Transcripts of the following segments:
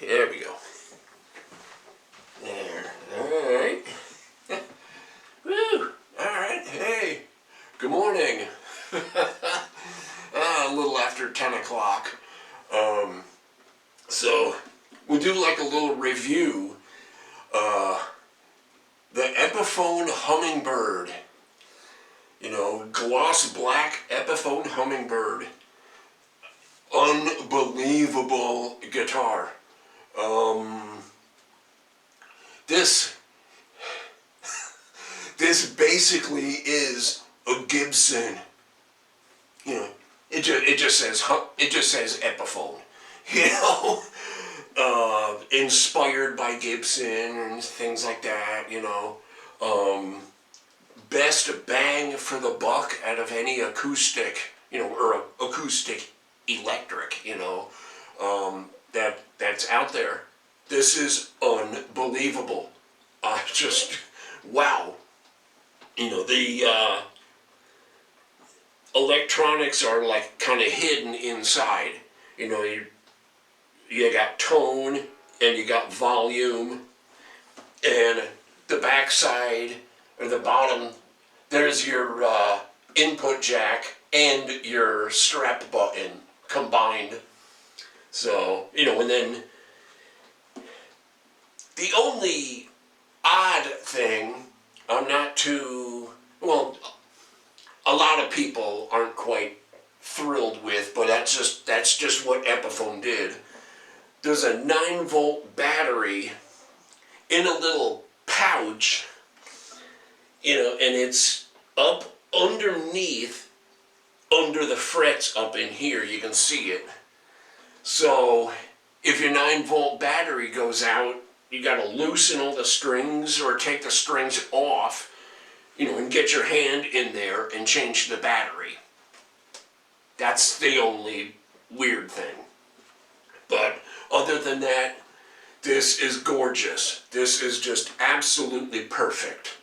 There we go. There. Alright. Woo! Alright, hey. Good morning. A little after 10 o'clock. So, we'll do like a little review. The Epiphone Hummingbird. You know, gloss black Epiphone Hummingbird. Unbelievable guitar. This basically is a Gibson. You know, it just says Epiphone. You know, inspired by Gibson and things like that. You know, best bang for the buck out of any acoustic. You know, or acoustic electric. You know, that's out there. This is unbelievable. Just wow. You know, the electronics are like kind of hidden inside. You know, you got tone and you got volume, and the backside or the bottom, there's your input jack and your strap button combined. So, you know, and then the only odd thing I'm not too, well, a lot of people aren't quite thrilled with, but that's just what Epiphone did. There's a 9-volt battery in a little pouch, you know, and it's up underneath, under the frets up in here, you can see it. So if your 9-volt battery goes out, you got to loosen all the strings or take the strings off, you know, and get your hand in there and change the battery. That's the only weird thing. But other than that, this is gorgeous. This is just absolutely perfect.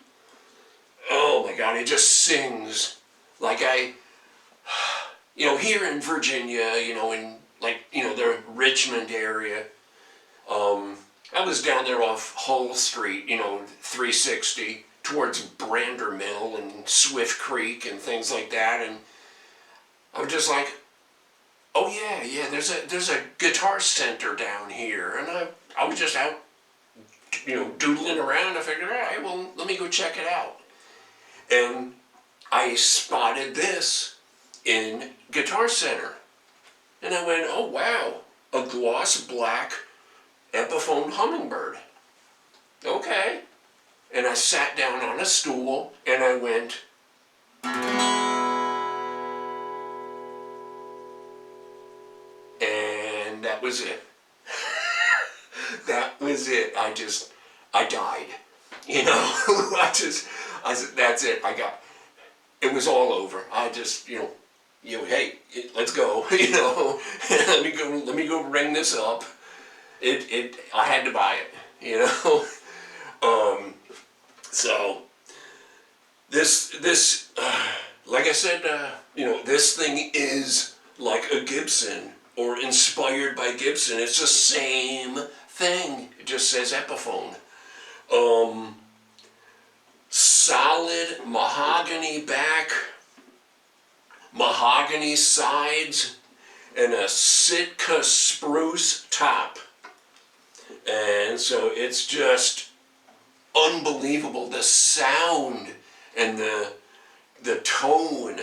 Oh my God, it just sings like you know, here in Virginia, you know, in like, you know, the Richmond area, I was down there off Hull Street, you know, 360, towards Brander Mill and Swift Creek and things like that, and I was just like, oh yeah, there's a guitar center down here, and I was just out, you know, doodling around. I figured, all right, well, let me go check it out, and I spotted this in Guitar Center, and I went, oh wow, a gloss black Epiphone Hummingbird. Okay. And I sat down on a stool and I went, and that was it. That was it. I died. You know, I said, that's it. It was all over. I just, you know, hey, let's go. You know, let me go ring this up. I had to buy it, you know. So this like I said, you know, this thing is like a Gibson or inspired by Gibson. It's the same thing. It just says Epiphone. Solid mahogany back, mahogany sides, and a Sitka spruce top. And so it's just unbelievable. The sound and the tone,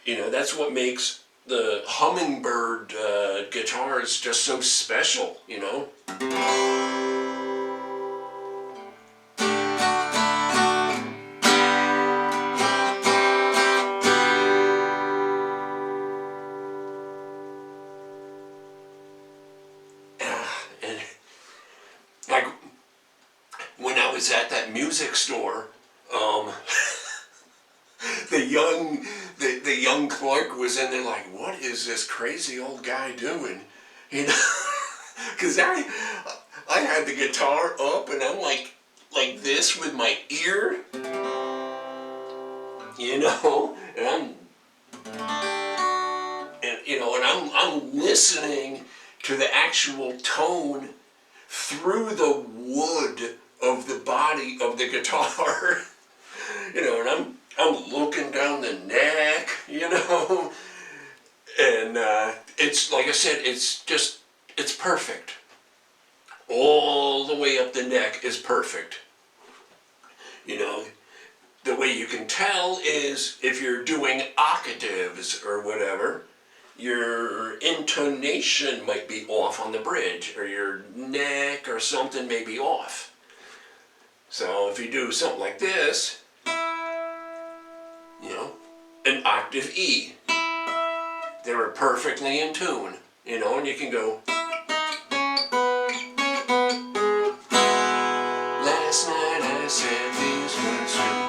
you know, that's what makes the Hummingbird guitars just so special, you know. Like when I was at that music store, the young clerk was in there like, what is this crazy old guy doing? You know, because I had the guitar up and I'm like this with my ear, you know, and I'm listening to the actual tone through the wood of the body of the guitar. And I'm looking down the neck, and it's, like I said, it's perfect. All the way up the neck is perfect. The way you can tell is if you're doing octaves or whatever, your intonation might be off on the bridge, or your neck or something may be off. So if you do something like this, an octave E, they're perfectly in tune, and you can go, last night I said these words to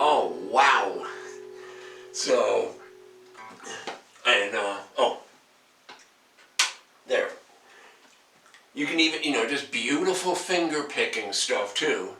oh, wow. So, and, there. You can even, just beautiful finger picking stuff too.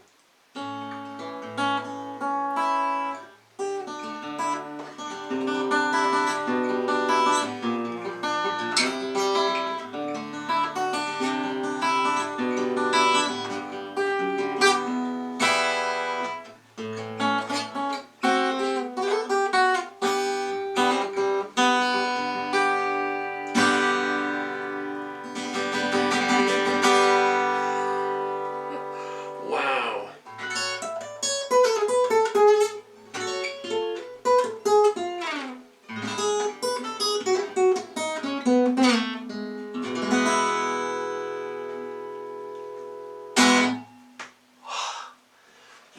Wow.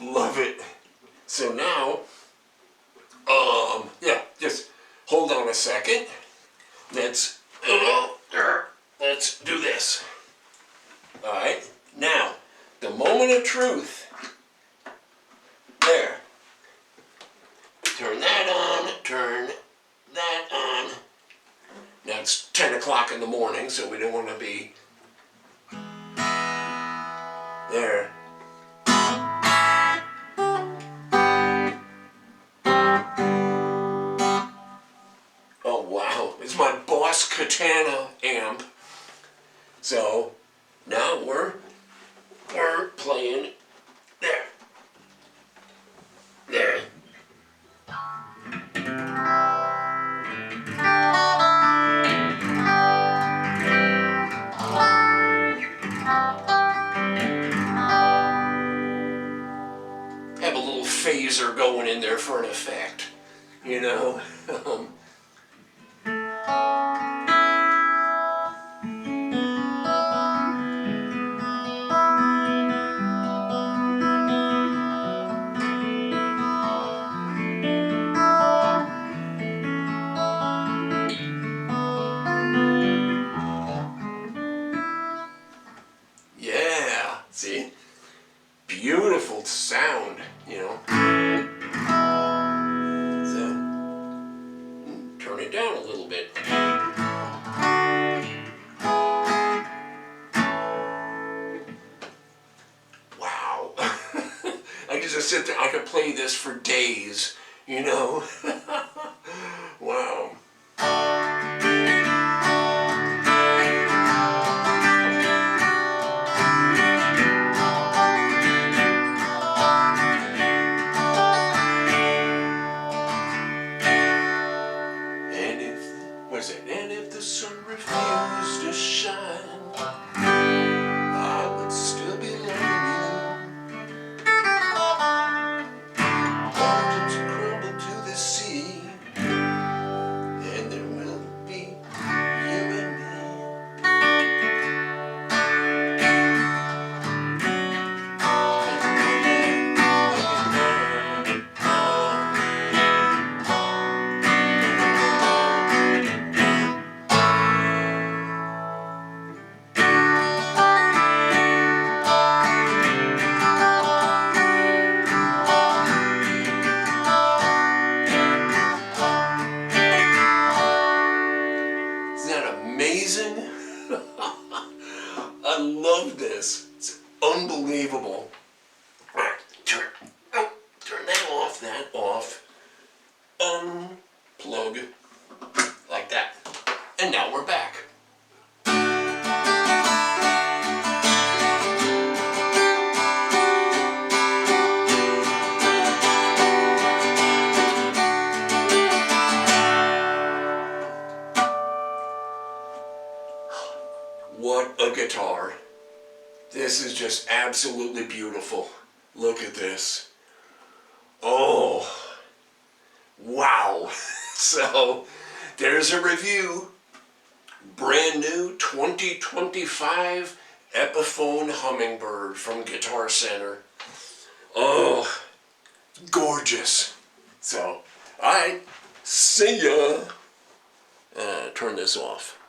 Love it. So now, just hold on a second. Let's do this. All right. Now, the moment of truth. There. Turn that on. Turn that on. Now it's 10 o'clock in the morning, so we don't want to be there. Oh wow, it's my Boss Katana amp. So now we're playing there. There. Have a little phaser going in there for an effect, Yeah, see? Beautiful sound, So, turn it down a little bit. Wow. I could just sit there, I could play this for days, Wow. And if the sun refused to shine, I would still be loving you. Mountains crumble to the sea. that off, unplug, like that. And now we're back. What a guitar. This is just absolutely beautiful. Look at this. Oh, wow. So, there's a review. Brand new 2025 Epiphone Hummingbird from Guitar Center. Oh, gorgeous. So, alright, see ya. Turn this off.